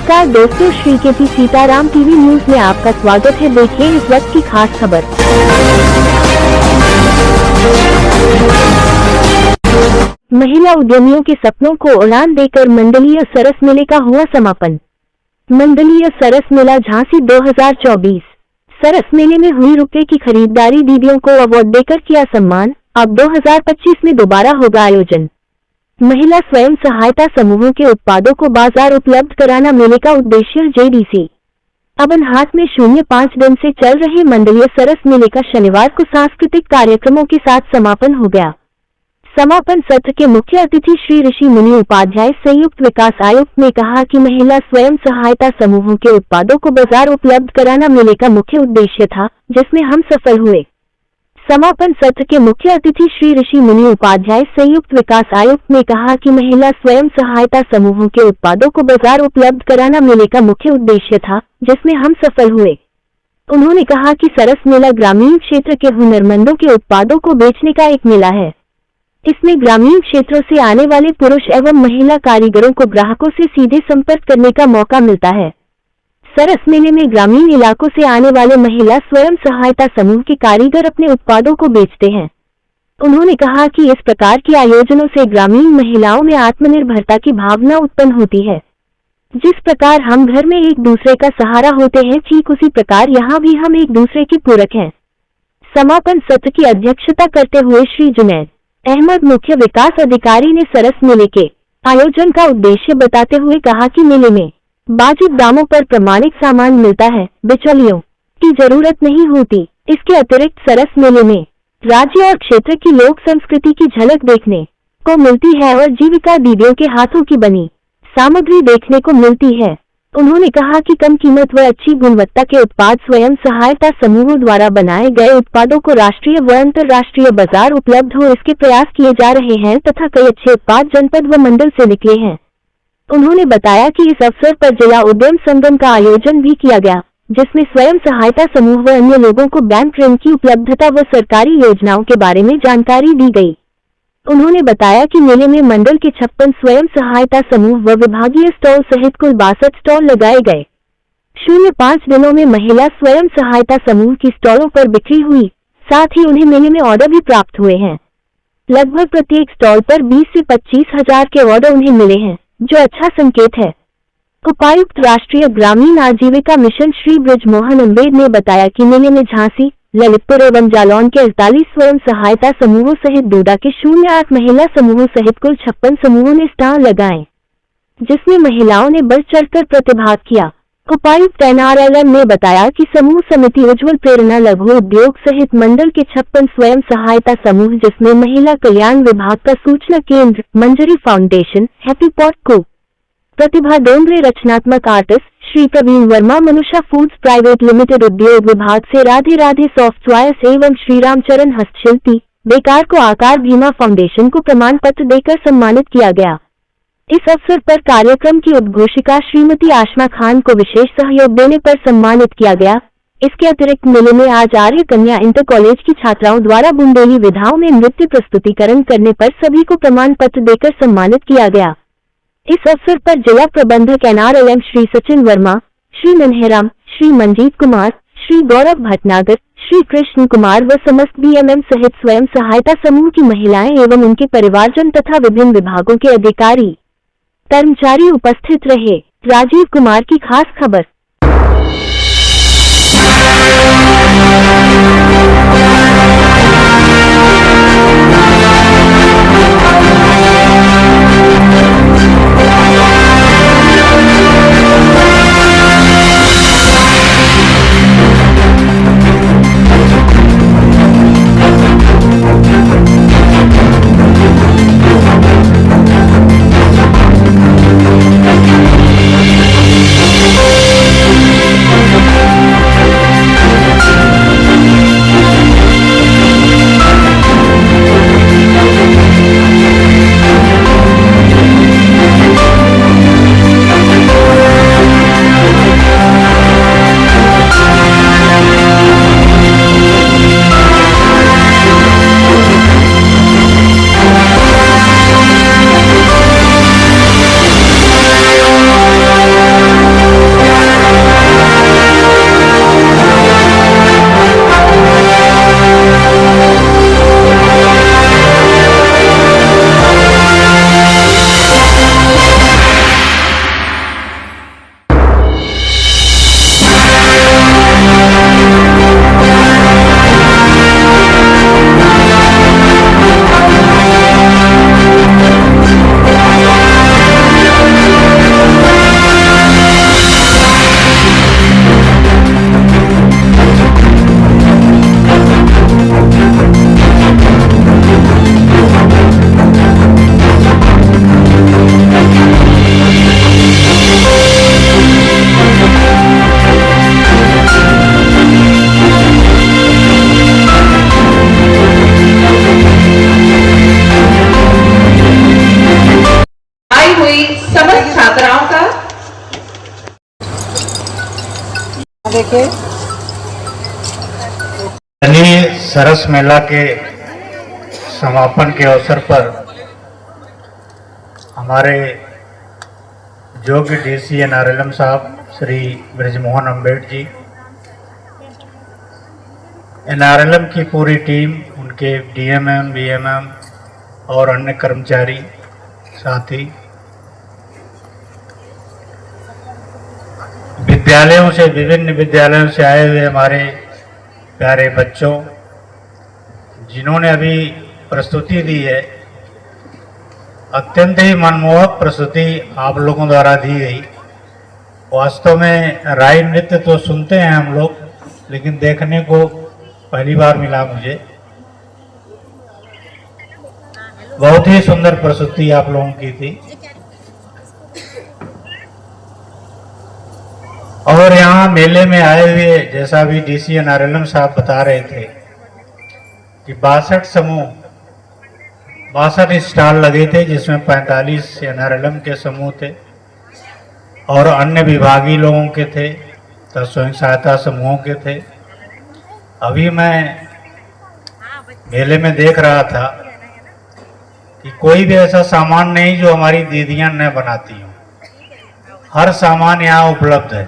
नमस्कार दोस्तों, Shri KP Sitaram TV news में आपका स्वागत है। देखिए इस वक्त की खास खबर। महिला उद्यमियों के सपनों को उड़ान देकर मंडलीय सरस मेले का हुआ समापन। मंडलीय सरस मेला झांसी 2024 सरस मेले में हुई रुपये की खरीदारी दीदियों को अवार्ड देकर किया सम्मान। अब 2025 में दोबारा होगा आयोजन। महिला स्वयं सहायता समूहों के उत्पादों को बाजार उपलब्ध कराना मेले का उद्देश्य। जेडीसी अबन हाट में 05 दिन से चल रहे मंडलीय सरस मेले का शनिवार को सांस्कृतिक कार्यक्रमों के साथ समापन हो गया। समापन सत्र के मुख्य अतिथि श्री ऋषि मुनि उपाध्याय संयुक्त विकास आयुक्त ने कहा कि महिला स्वयं सहायता समूहों के उत्पादों को बाजार उपलब्ध कराना मेले का मुख्य उद्देश्य था, जिसमें हम सफल हुए। समापन सत्र के मुख्य अतिथि श्री ऋषि मुनि उपाध्याय संयुक्त विकास आयुक्त ने कहा कि महिला स्वयं सहायता समूहों के उत्पादों को बाजार उपलब्ध कराना मेले का मुख्य उद्देश्य था, जिसमें हम सफल हुए। उन्होंने कहा कि सरस मेला ग्रामीण क्षेत्र के हुनरमंदों के उत्पादों को बेचने का एक मेला है। इसमें ग्रामीण क्षेत्रों से आने वाले पुरुष एवं महिला कारीगरों को ग्राहकों से सीधे संपर्क करने का मौका मिलता है। सरस मेले में ग्रामीण इलाकों से आने वाले महिला स्वयं सहायता समूह के कारीगर अपने उत्पादों को बेचते हैं। उन्होंने कहा कि इस प्रकार के आयोजनों से ग्रामीण महिलाओं में आत्मनिर्भरता की भावना उत्पन्न होती है। जिस प्रकार हम घर में एक दूसरे का सहारा होते हैं, ठीक उसी प्रकार यहाँ भी हम एक दूसरे के पूरक हैं। समापन सत्र की अध्यक्षता करते हुए श्री जुनैद अहमद मुख्य विकास अधिकारी ने सरस मेले के आयोजन का उद्देश्य बताते हुए कहा कि मेले में वाजिब दामों पर प्रमाणिक सामान मिलता है, बिचौलियों की जरूरत नहीं होती। इसके अतिरिक्त सरस मेले में राज्य और क्षेत्र की लोक संस्कृति की झलक देखने को मिलती है और जीविका दीदियों के हाथों की बनी सामग्री देखने को मिलती है। उन्होंने कहा कि कम कीमत व अच्छी गुणवत्ता के उत्पाद स्वयं सहायता समूहों द्वारा बनाए गए उत्पादों को राष्ट्रीय व अंतर्राष्ट्रीय बाजार उपलब्ध हो, इसके प्रयास किए जा रहे हैं तथा कई अच्छे उत्पाद जनपद व मंडल से निकले हैं। उन्होंने बताया कि इस अवसर पर जिला उद्यम संगम का आयोजन भी किया गया, जिसमें स्वयं सहायता समूह व अन्य लोगों को बैंक ऋण की उपलब्धता व सरकारी योजनाओं के बारे में जानकारी दी गई। उन्होंने बताया कि मेले में मंडल के 56 स्वयं सहायता समूह व विभागीय स्टॉल सहित कुल 62 स्टॉल लगाए गए। 05 दिनों में महिला स्वयं सहायता समूह की स्टॉलों पर बिक्री हुई, साथ ही उन्हें मेले में ऑर्डर भी प्राप्त हुए हैं। लगभग प्रत्येक स्टॉल पर 20 से 25 हजार के ऑर्डर उन्हें मिले हैं, जो अच्छा संकेत है। उपायुक्त राष्ट्रीय ग्रामीण आजीविका मिशन श्री ब्रजमोहन अम्बेड ने बताया कि मेले में झांसी, ललितपुर एवं जालौन के 48 स्वयं सहायता समूहों सहित डोडा के 08 महिला समूहों सहित कुल 56 समूहों ने स्टॉल लगाए, जिसमें महिलाओं ने बढ़ चढ़कर प्रतिभाग किया। उपायुक्त NRLM ने बताया कि समूह समिति उज्ज्वल प्रेरणा लघु उद्योग सहित मंडल के 56 स्वयं सहायता समूह, जिसमें महिला कल्याण विभाग का सूचना केंद्र, मंजरी फाउंडेशन, हैप्पी पॉट को, प्रतिभा डोंगरे रचनात्मक artist, Shri Praveen Verma Manusha foods private limited उद्योग विभाग से राधे राधे सॉफ्टवेयर्स एवं श्री रामचरण हस्तशिल्पी बेकार को आकार भीमा फाउंडेशन को प्रमाण पत्र देकर सम्मानित किया गया। इस अवसर पर कार्यक्रम की उद्घोषिका श्रीमती आशमा खान को विशेष सहयोग देने पर सम्मानित किया गया। इसके अतिरिक्त मेले में आज आर्य कन्या इंटर कॉलेज की छात्राओं द्वारा बुंदेली विधाओं में नृत्य प्रस्तुतिकरण करने पर सभी को प्रमाण पत्र देकर सम्मानित किया गया। इस अवसर पर जिला प्रबंधक NRLM श्री सचिन वर्मा, श्री नन्हेराम, श्री मंजीत कुमार, श्री गौरव भटनागर, श्री कृष्ण कुमार व समस्त BMM सहित स्वयं सहायता समूह की महिलाएं एवं उनके परिवारजन तथा विभिन्न विभागों के अधिकारी कर्मचारी उपस्थित रहे। राजीव कुमार की खास खबर। देखिए सरस मेला के समापन के अवसर पर हमारे योग्य डीसी NRLM साहब श्री ब्रिजमोहन अम्बेड जी, NRLM की पूरी टीम, उनके DMM, BMM और अन्य कर्मचारी साथी, विद्यालयों से, विभिन्न विद्यालयों से आए हुए हमारे प्यारे बच्चों, जिन्होंने अभी प्रस्तुति दी है, अत्यंत ही मनमोहक प्रस्तुति आप लोगों द्वारा दी गई। वास्तव में राई नृत्य तो सुनते हैं हम लोग, लेकिन देखने को पहली बार मिला मुझे। बहुत ही सुंदर प्रस्तुति आप लोगों की थी। और यहाँ मेले में आए हुए, जैसा भी डीसी NRLM साहब बता रहे थे कि 62 स्टॉल लगे थे, जिसमें 45 NRLM के समूह थे और अन्य विभागीय लोगों के थे, तो स्वयं सहायता समूहों के थे। अभी मैं मेले में देख रहा था कि कोई भी ऐसा सामान नहीं जो हमारी दीदियां न बनाती हों। हर सामान यहाँ उपलब्ध है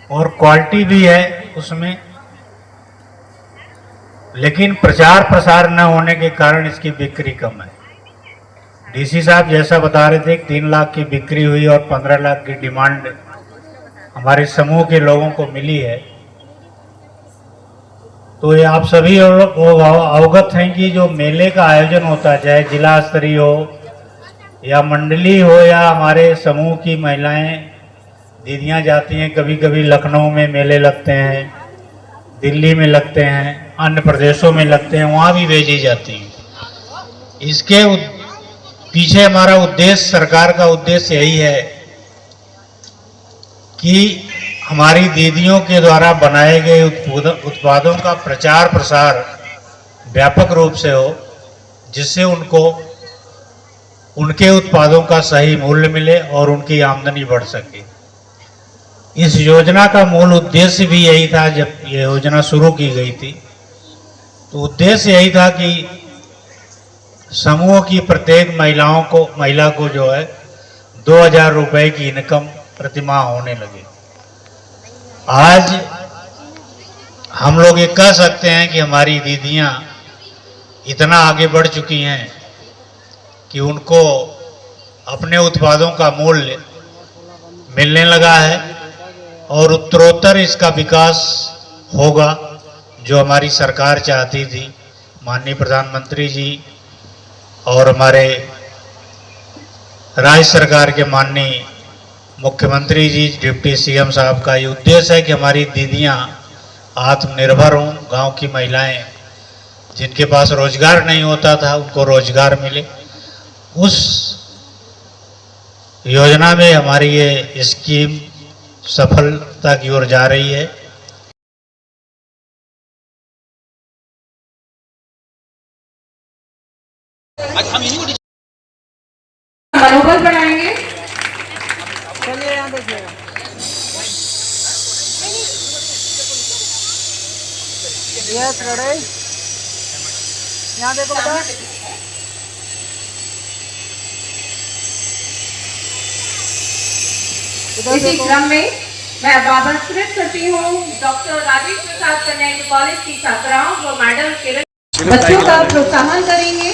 और क्वालिटी भी है उसमें, लेकिन प्रचार प्रसार न होने के कारण इसकी बिक्री कम है। डीसी साहब जैसा बता रहे थे 3 लाख की बिक्री हुई और 15 लाख की डिमांड हमारे समूह के लोगों को मिली है। तो ये आप सभी अवगत हैं कि जो मेले का आयोजन होता है, चाहे जिला स्तरीय हो या मंडली हो या हमारे समूह की महिलाएं दीदियां जाती हैं, कभी कभी लखनऊ में मेले लगते हैं, दिल्ली में लगते हैं, अन्य प्रदेशों में लगते हैं, वहाँ भी भेजी जाती हैं। इसके पीछे हमारा उद्देश्य, सरकार का उद्देश्य यही है कि हमारी दीदियों के द्वारा बनाए गए उत्पादों का प्रचार प्रसार व्यापक रूप से हो, जिससे उनको उनके उत्पादों का सही मूल्य मिले और उनकी आमदनी बढ़ सके। इस योजना का मूल उद्देश्य भी यही था। जब ये योजना शुरू की गई थी तो उद्देश्य यही था कि समूह की प्रत्येक महिला को जो है 2000 रुपए की इनकम प्रतिमाह होने लगे। आज हम लोग ये कह सकते हैं कि हमारी दीदियां इतना आगे बढ़ चुकी हैं कि उनको अपने उत्पादों का मूल्य मिलने लगा है और उत्तरोत्तर इसका विकास होगा, जो हमारी सरकार चाहती थी। माननीय प्रधानमंत्री जी और हमारे राज्य सरकार के माननीय मुख्यमंत्री जी, डिप्टी CM साहब का ये उद्देश्य है कि हमारी दीदियां आत्मनिर्भर हों, गांव की महिलाएं जिनके पास रोजगार नहीं होता था उनको रोजगार मिले। उस योजना में हमारी ये स्कीम सफलता की ओर जा रही है। मनोबल बढ़ाएंगे। चलिए यहाँ देखिएगा, यस रेडी, यहाँ देखो बेटा। इसी क्रम में मैं आमंत्रित करती हूँ डॉक्टर राजेश प्रसाद कन्या कॉलेज की छात्राओं व मैडम के बच्चों का प्रोत्साहन करेंगे।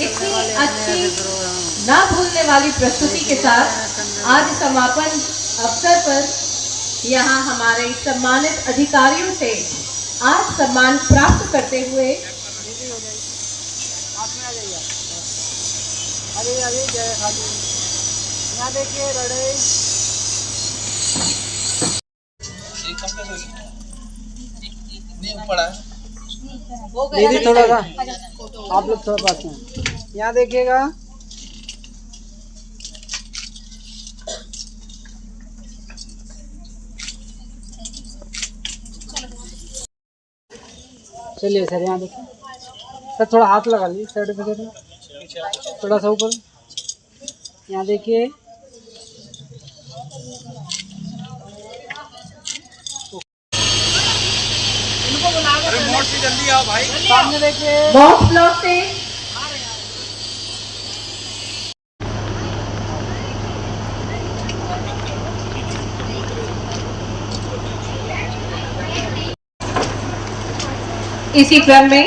इतनी अच्छी ना भूलने वाली प्रस्तुति के साथ आज समापन अवसर पर यहाँ हमारे सम्मानित अधिकारियों से आज सम्मान प्राप्त करते हुए यहाँ देखिए रेडी, दीदी थोड़ा सा आप लोग थोड़ा पास में, यहाँ देखिएगा। चलिए सर, यहाँ देखिए सर, थोड़ा हाथ लगा लीजिए सर्टिफिकेट में, थोड़ा सा ऊपर। यहाँ देखिए सामने देखिए। बॉक्स ब्लॉक से इसी क्रम में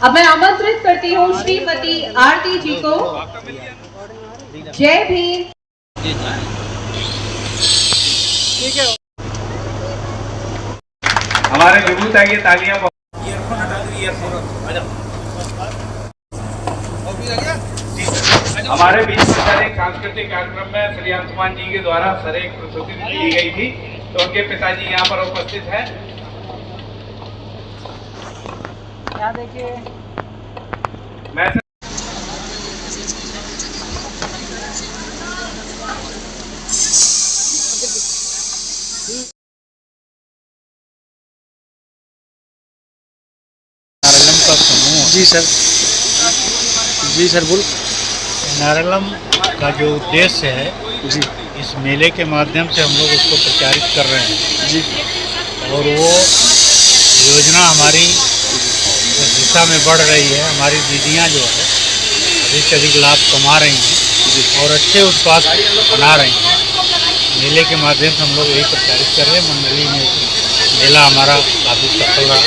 अब मैं आमंत्रित करती हूँ श्रीमती आरती जी को। जय भीम। ठीक है। हमारे विभूत आइए तालियां। हमारे बीच में सर एक सांस्कृतिक कार्यक्रम में श्री अंशुमान जी के द्वारा सर एक प्रस्तुति दी गई थी, तो उनके पिताजी यहाँ पर उपस्थित हैं। यहाँ देखिए। मैं जी सर, जी सर बोल। नारलम का जो उद्देश्य है जी, इस मेले के माध्यम से हम लोग उसको प्रचारित कर रहे हैं जी, और वो योजना हमारी इस दिशा में बढ़ रही है। हमारी दीदियाँ जो है अधिक से अधिक लाभ कमा रही हैं और अच्छे उत्पाद बना रही हैं। मेले के माध्यम से हम लोग यही प्रचारित कर रहे हैं। मंडली में मेला हमारा काफ़ी सफल रहा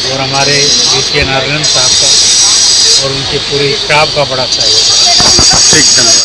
और हमारे डीसी नारायण साहब का और उनके पूरे स्टाफ का बड़ा सहयोग। ठीक, धन्यवाद।